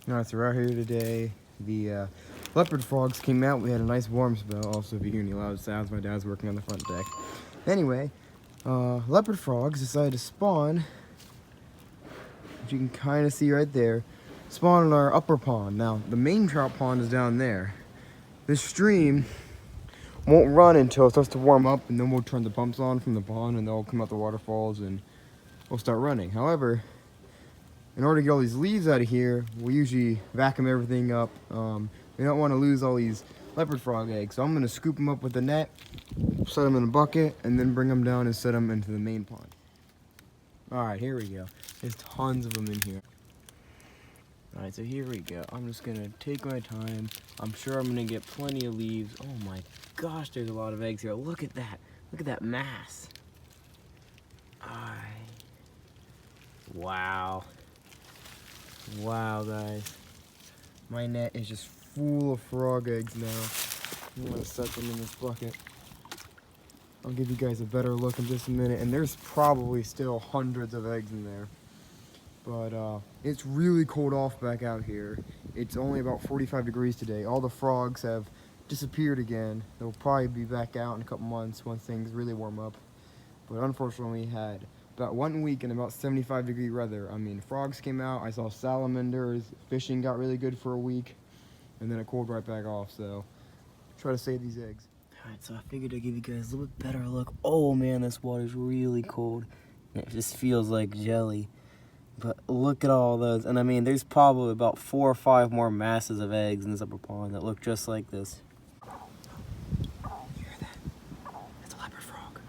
Alright, so we're out here today. The leopard frogs came out. We had a nice warm spell. Also, if you hear any loud sounds, my dad's working on the front deck. Anyway, leopard frogs decided to spawn, which you can kind of see right there, spawn in our upper pond. Now, the main trout pond is down there. This stream won't run until it starts to warm up, and then we'll turn the pumps on from the pond, and they'll come out the waterfalls, and we'll start running. However, in order to get all these leaves out of here, we usually vacuum everything up. We don't want to lose all these leopard frog eggs, so I'm going to scoop them up with a net, set them in a bucket, and then bring them down and set them into the main pond. Alright, here we go. There's tons of them in here. Alright, so here we go. I'm just going to take my time. I'm sure I'm going to get plenty of leaves. Oh my gosh, there's a lot of eggs here. Look at that. Look at that mass. Wow. Wow, guys. My net is just full of frog eggs now. I'm going to set them in this bucket. I'll give you guys a better look in just a minute. And there's probably still hundreds of eggs in there. But it's really cold off back out here. It's only about 45 degrees today. All the frogs have disappeared again. They'll probably be back out in a couple months once things really warm up. But unfortunately, we had about 1 week in about 75-degree weather. I mean, frogs came out, I saw salamanders, fishing got really good for a week, and then it cooled right back off, so try to save these eggs. Alright, so I figured I'd give you guys a little bit better look. Oh man, this water's really cold. It just feels like jelly. But look at all those, and I mean, there's probably about 4 or 5 more masses of eggs in this upper pond that look just like this. You hear that? It's a leopard frog.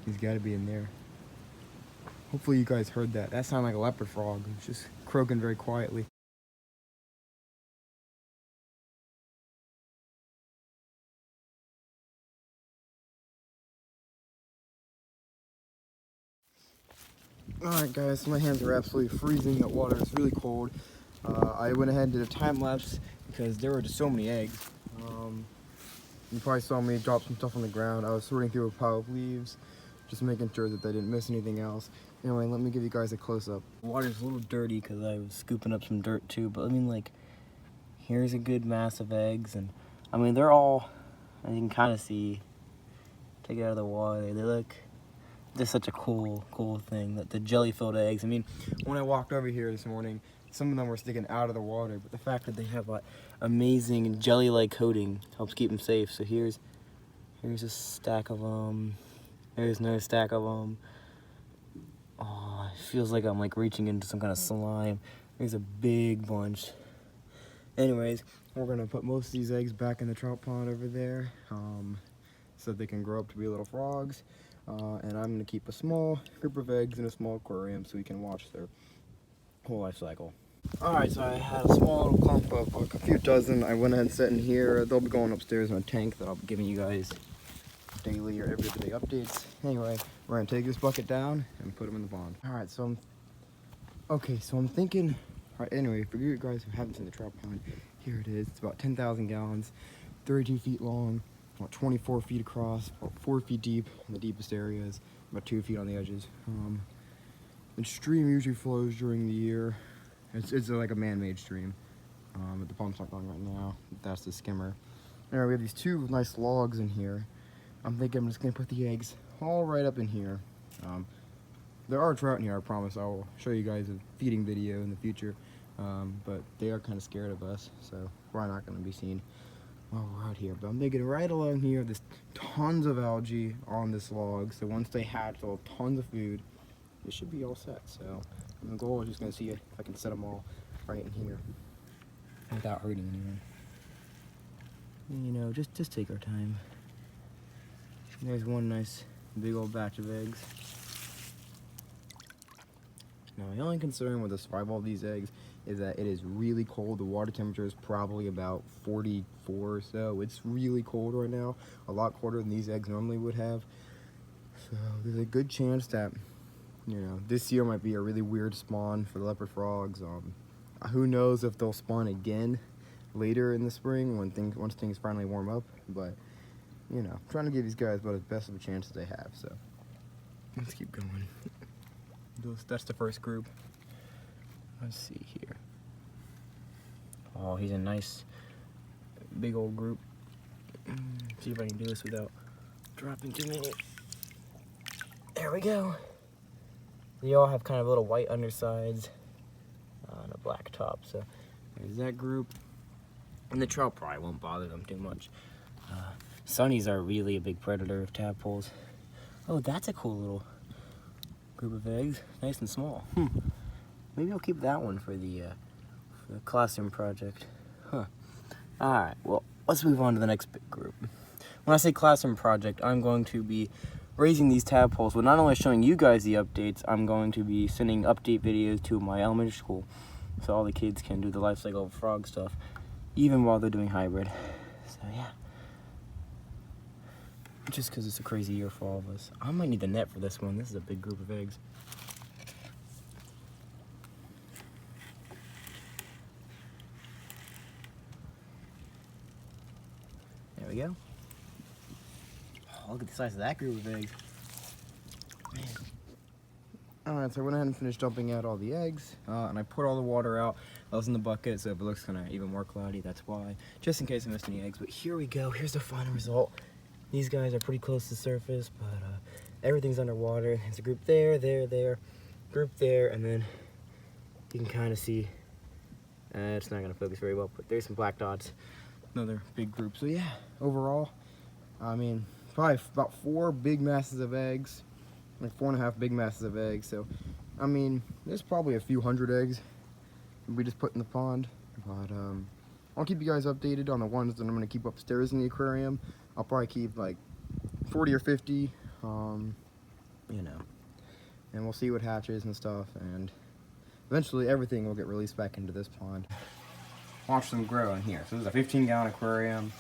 He's got to be in there. Hopefully you guys heard that. That sounded like a leopard frog. It's just croaking very quietly. Alright guys, so my hands are absolutely freezing. That water is really cold. I went ahead and did a time lapse because there were just so many eggs. You probably saw me drop some stuff on the ground. I was sorting through a pile of leaves, just making sure that I didn't miss anything else. Anyway, let me give you guys a close-up. The water's a little dirty because I was scooping up some dirt too, but I mean, like, here's a good mass of eggs, and I mean, they're all, as you can kind of see, take it out of the water, they look just such a cool thing, that the jelly-filled eggs. I mean, when I walked over here this morning, some of them were sticking out of the water, but the fact that they have like amazing jelly-like coating helps keep them safe. So here's a stack of them. There's another stack of them. Oh, it feels like I'm like reaching into some kind of slime. There's a big bunch. Anyways, we're gonna put most of these eggs back in the trout pond over there, so they can grow up to be little frogs. And I'm gonna keep a small group of eggs in a small aquarium so we can watch their whole life cycle. Alright, so I had a small little clump of like a few dozen. I went ahead and set in here. They'll be going upstairs in a tank that I'll be giving you guys daily or every day updates. Anyway, we're gonna take this bucket down and put them in the pond. Alright, so I'm thinking, alright, anyway, for you guys who haven't seen the trout pond, here it is. It's about 10,000 gallons, 32 feet long, about 24 feet across, about 4 feet deep in the deepest areas, about 2 feet on the edges. The stream usually flows during the year. It's like a man-made stream, but the pump's not going right now. That's the skimmer. Anyway, we have these 2 nice logs in here. I'm thinking I'm just gonna put the eggs all right up in here. There are trout in here, I promise. I will show you guys a feeding video in the future, but they are kind of scared of us, so we're not gonna be seen while we're out here. But I'm thinking right along here, there's tons of algae on this log, so once they hatch, they'll have tons of food. It should be all set, so the goal is just gonna see if I can set them all right in here without hurting anyone. You know, just take our time. There's one nice big old batch of eggs. Now, my only concern with the survival of these eggs is that it is really cold. The water temperature is probably about 44 or so. It's really cold right now, a lot colder than these eggs normally would have. So there's a good chance that, you know, this year might be a really weird spawn for the leopard frogs. Who knows if they'll spawn again later in the spring once things finally warm up. But, you know, I'm trying to give these guys about as best of a chance as they have. So let's keep going. That's the first group. Let's see here. Oh, he's a nice big old group. See if I can do this without dropping too many. There we go. They all have kind of little white undersides and a black top. So there's that group. And the trout probably won't bother them too much. Sunnies are really a big predator of tadpoles. Oh, that's a cool little group of eggs. Nice and small. Maybe I'll keep that one for the classroom project. Alright, well, let's move on to the next big group. When I say classroom project, I'm going to be raising these tadpoles, but not only showing you guys the updates, I'm going to be sending update videos to my elementary school so all the kids can do the life cycle of frog stuff, even while they're doing hybrid. So yeah. Just because it's a crazy year for all of us. I might need the net for this one. This is a big group of eggs. There we go. Oh, look at the size of that group of eggs. Man. Alright, so I went ahead and finished dumping out all the eggs, and I put all the water out. I was in the bucket, so if it looks kind of even more cloudy, that's why. Just in case I missed any eggs. But here we go. Here's the final result. These guys are pretty close to the surface, but everything's underwater. There's a group there, group there, and then you can kind of see, it's not going to focus very well, but there's some black dots. Another big group. So yeah, overall, I mean, probably about 4 big masses of eggs, like 4.5 big masses of eggs. So, I mean, there's probably a few hundred eggs we just put in the pond. But I'll keep you guys updated on the ones that I'm going to keep upstairs in the aquarium. I'll probably keep like 40 or 50, you know, and we'll see what hatches and stuff, and eventually everything will get released back into this pond. Watch them grow in here. So this is a 15-gallon aquarium.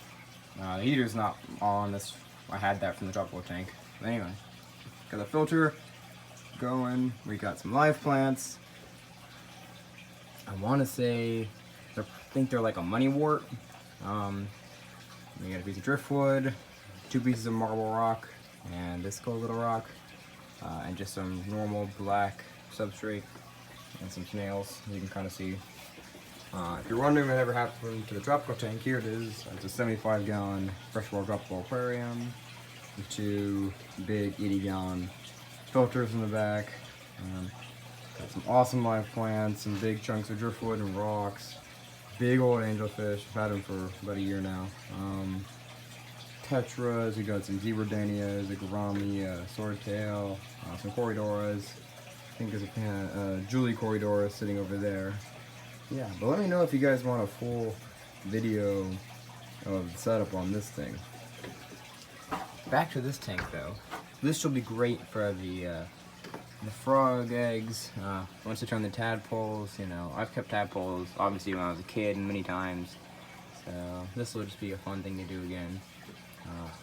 The heater's not on this. I had that from the tropical tank. But anyway, got the filter going. We got some live plants. I want to say, I think they're like a money wort. We got a piece of driftwood, 2 pieces of marble rock, and this cool little rock, and just some normal black substrate, and some snails. You can kind of see. If you're wondering what ever happened to the tropical tank, here it is. It's a 75-gallon freshwater tropical aquarium with 2 big 80-gallon filters in the back. Got some awesome live plants, some big chunks of driftwood and rocks. Big old angelfish. I've had them for about a year now. Tetras, we got some zebradanias, a gourami, swordtail, some corridoras. I think there's a Julie corridora sitting over there. Yeah, but let me know if you guys want a full video of the setup on this thing. Back to this tank though. This will be great for the frog eggs. Once I turn the tadpoles, you know, I've kept tadpoles obviously when I was a kid many times. So this will just be a fun thing to do again.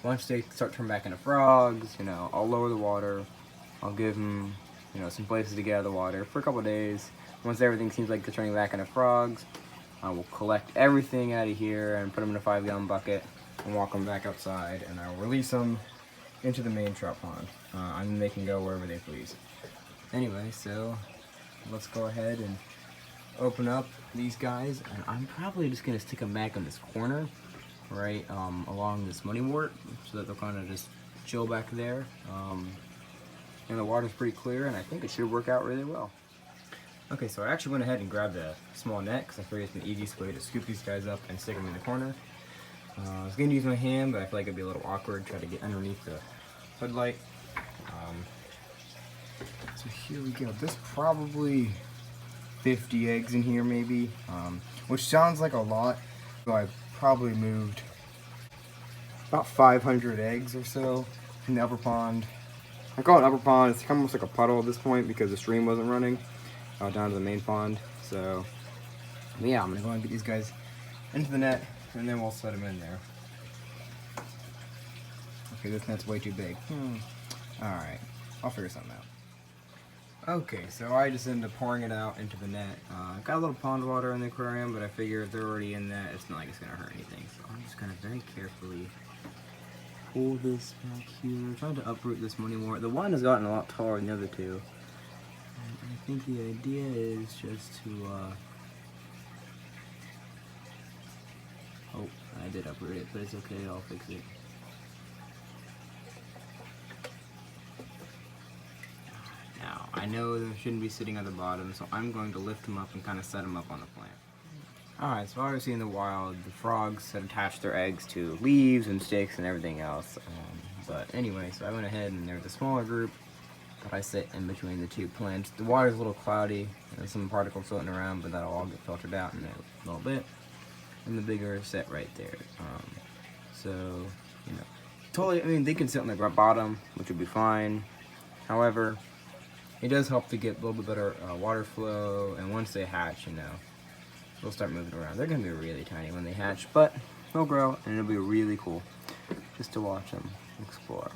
Once they start turning back into frogs, you know, I'll lower the water. I'll give them, you know, some places to get out of the water for a couple of days. Once everything seems like they're turning back into frogs, I will collect everything out of here and put them in a 5-gallon bucket and walk them back outside, and I will release them into the main trout pond. And then they can go wherever they please. Anyway, so let's go ahead and open up these guys, and I'm probably just gonna stick them back in this corner, right along this money wort, so that they'll kind of just chill back there. And the water's pretty clear, and I think it should work out really well. Okay, so I actually went ahead and grabbed a small net because I figured it's the easiest way to scoop these guys up and stick them in the corner. I was going to use my hand, but I feel like it'd be a little awkward to try to get underneath the hood light. So here we go. There's probably 50 eggs in here maybe, which sounds like a lot. So I've probably moved about 500 eggs or so in the upper pond. I call it upper pond. It's almost like a puddle at this point because the stream wasn't running down to the main pond. So yeah, I'm gonna go and get these guys into the net, and then we'll set them in there. Okay, this net's way too big. Alright, I'll figure something out. Okay, so I just ended up pouring it out into the net. Got a little pond water in the aquarium, but I figure if they're already in that, it's not like it's gonna hurt anything. So I'm just gonna very carefully pull this back here. I'm trying to uproot this money wort. The one has gotten a lot taller than the other two. I think the idea is just to, oh, I did uproot it, but it's okay, I'll fix it. Now, I know they shouldn't be sitting at the bottom, so I'm going to lift them up and kind of set them up on the plant. Alright, so obviously in the wild, the frogs had attached their eggs to leaves and sticks and everything else. But anyway, so I went ahead and there's a smaller group that I sit in between the two plants. The water's a little cloudy, there's some particles floating around, but that'll all get filtered out in a little bit. And the bigger is set right there. So, you know, totally, I mean, they can sit on the bottom, which would be fine. However, it does help to get a little bit better water flow, and once they hatch, you know, they'll start moving around. They're going to be really tiny when they hatch, but they'll grow, and it'll be really cool just to watch them explore.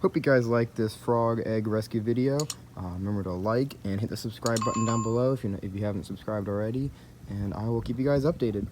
Hope you guys like this frog egg rescue video. Remember to like and hit the subscribe button down below if you haven't subscribed already, and I will keep you guys updated.